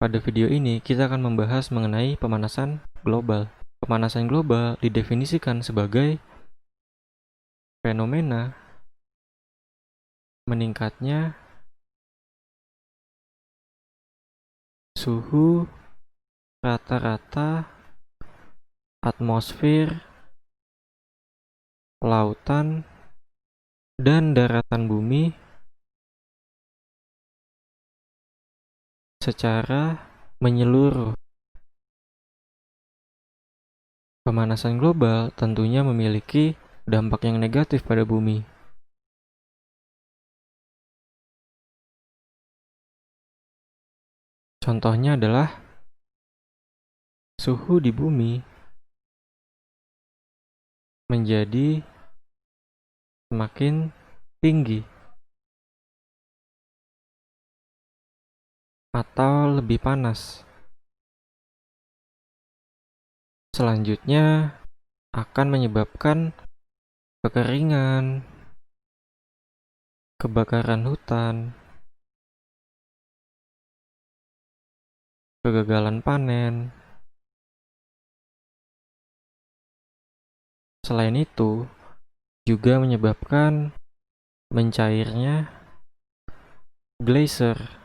Pada video ini, kita akan membahas mengenai pemanasan global. Pemanasan global didefinisikan sebagai fenomena meningkatnya suhu rata-rata atmosfer, lautan, dan daratan bumi secara menyeluruh. Pemanasan global tentunya memiliki dampak yang negatif pada bumi. Contohnya adalah suhu di bumi menjadi semakin tinggi atau lebih panas. Selanjutnya akan menyebabkan kekeringan, kebakaran hutan, kegagalan panen. Selain itu, juga menyebabkan mencairnya glacier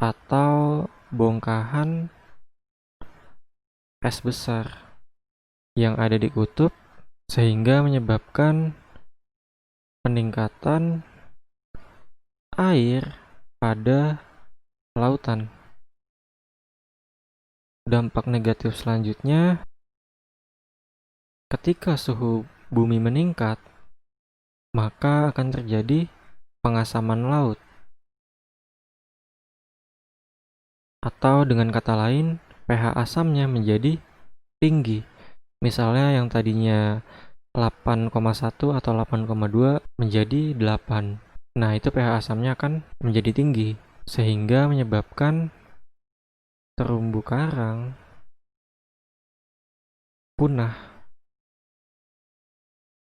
atau bongkahan es besar yang ada di kutub, sehingga menyebabkan peningkatan air pada lautan. Dampak negatif selanjutnya, ketika suhu bumi meningkat, maka akan terjadi pengasaman laut. Atau dengan kata lain, pH asamnya menjadi tinggi. Misalnya yang tadinya 8,1 atau 8,2 menjadi 8. Nah, itu pH asamnya akan menjadi tinggi, sehingga menyebabkan terumbu karang punah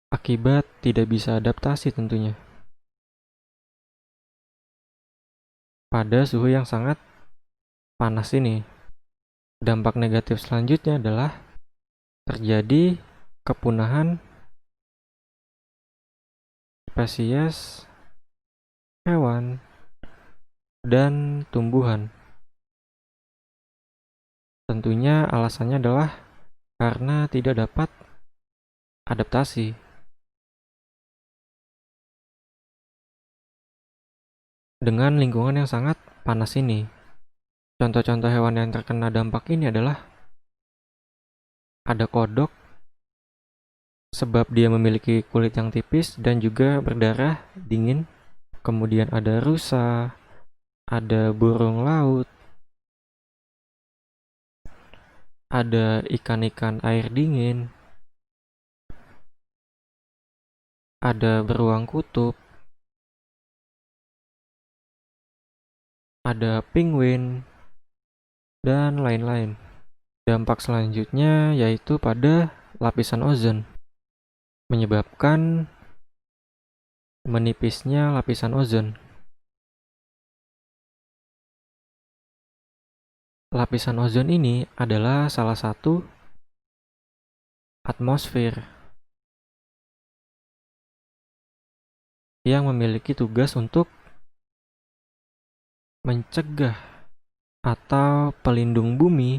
akibat tidak bisa adaptasi tentunya pada suhu yang sangat panas ini. Dampak negatif selanjutnya adalah terjadi kepunahan spesies hewan dan tumbuhan. Tentunya alasannya adalah karena tidak dapat adaptasi. Dengan lingkungan yang sangat panas ini. Contoh-contoh hewan yang terkena dampak ini adalah ada kodok, sebab dia memiliki kulit yang tipis dan juga berdarah dingin. Kemudian ada rusa, ada burung laut, ada ikan-ikan air dingin, ada beruang kutub, ada penguin, dan lain-lain. Dampak selanjutnya yaitu pada lapisan ozon, menyebabkan menipisnya lapisan ozon. Lapisan ozon ini adalah salah satu atmosfer yang memiliki tugas untuk mencegah atau pelindung bumi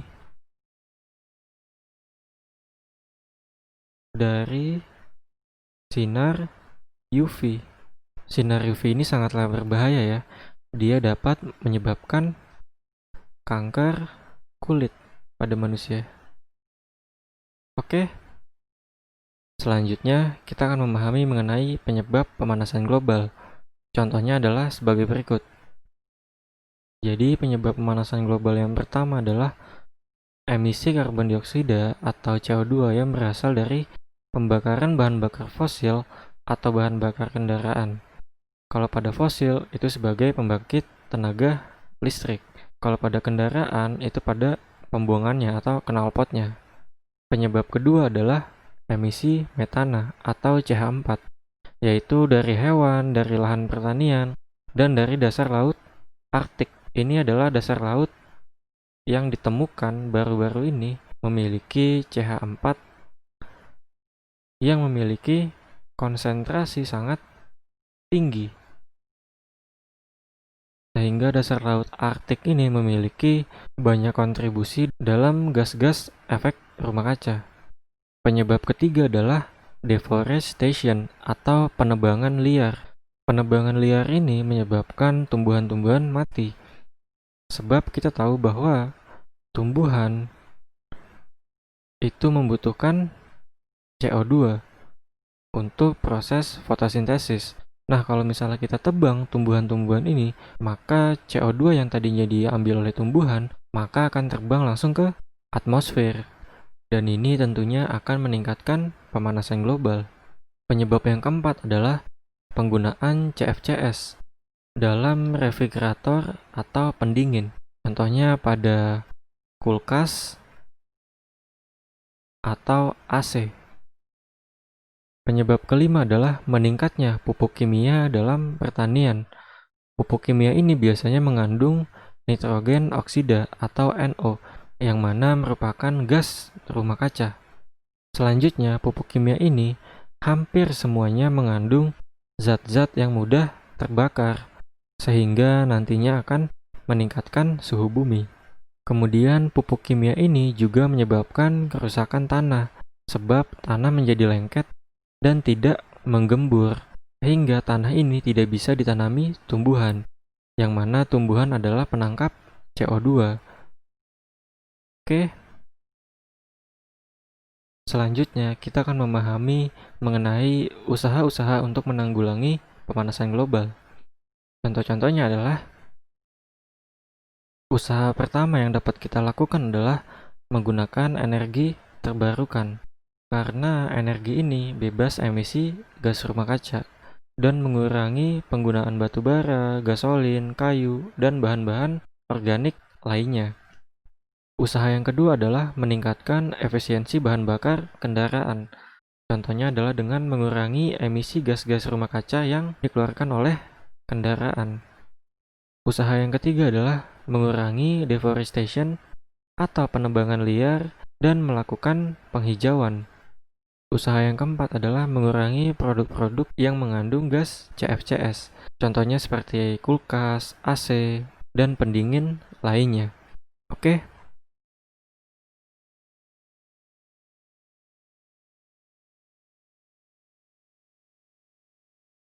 dari sinar UV. Sinar UV ini sangatlah berbahaya ya. Dia dapat menyebabkan kanker kulit pada manusia. Oke. Selanjutnya, kita akan memahami mengenai penyebab pemanasan global. Contohnya adalah sebagai berikut. Jadi, penyebab pemanasan global yang pertama adalah emisi karbon dioksida atau CO2 yang berasal dari pembakaran bahan bakar fosil atau bahan bakar kendaraan. Kalau pada fosil, itu sebagai pembangkit tenaga listrik. Kalau pada kendaraan, itu pada pembuangannya atau knalpotnya. Penyebab kedua adalah emisi metana atau CH4, yaitu dari hewan, dari lahan pertanian, dan dari dasar laut Arktik. Ini adalah dasar laut yang ditemukan baru-baru ini memiliki CH4 yang memiliki konsentrasi sangat tinggi. Sehingga dasar laut Arktik ini memiliki banyak kontribusi dalam gas-gas efek rumah kaca. Penyebab ketiga adalah deforestation atau penebangan liar. Penebangan liar ini menyebabkan tumbuhan-tumbuhan mati. Sebab kita tahu bahwa tumbuhan itu membutuhkan CO2 untuk proses fotosintesis. Nah, kalau misalnya kita tebang tumbuhan-tumbuhan ini, maka CO2 yang tadinya diambil oleh tumbuhan, maka akan terbang langsung ke atmosfer. Dan ini tentunya akan meningkatkan pemanasan global. Penyebab yang keempat adalah penggunaan CFCs dalam refrigerator atau pendingin. Contohnya pada kulkas atau AC. Penyebab kelima adalah meningkatnya pupuk kimia dalam pertanian. Pupuk kimia ini biasanya mengandung nitrogen oksida atau NO, yang mana merupakan gas rumah kaca. Selanjutnya, pupuk kimia ini hampir semuanya mengandung zat-zat yang mudah terbakar, sehingga nantinya akan meningkatkan suhu bumi. Kemudian, pupuk kimia ini juga menyebabkan kerusakan tanah, sebab tanah menjadi lengket dan tidak menggembur, sehingga tanah ini tidak bisa ditanami tumbuhan, yang mana tumbuhan adalah penangkap CO2. Oke, selanjutnya kita akan memahami mengenai usaha-usaha untuk menanggulangi pemanasan global. Contoh-contohnya adalah usaha pertama yang dapat kita lakukan adalah menggunakan energi terbarukan. Karena energi ini bebas emisi gas rumah kaca dan mengurangi penggunaan batu bara, gasolin, kayu, dan bahan-bahan organik lainnya. Usaha yang kedua adalah meningkatkan efisiensi bahan bakar kendaraan. Contohnya adalah dengan mengurangi emisi gas-gas rumah kaca yang dikeluarkan oleh kendaraan. Usaha yang ketiga adalah mengurangi deforestation atau penebangan liar dan melakukan penghijauan. Usaha yang keempat adalah mengurangi produk-produk yang mengandung gas CFCs. Contohnya seperti kulkas, AC, dan pendingin lainnya. Oke,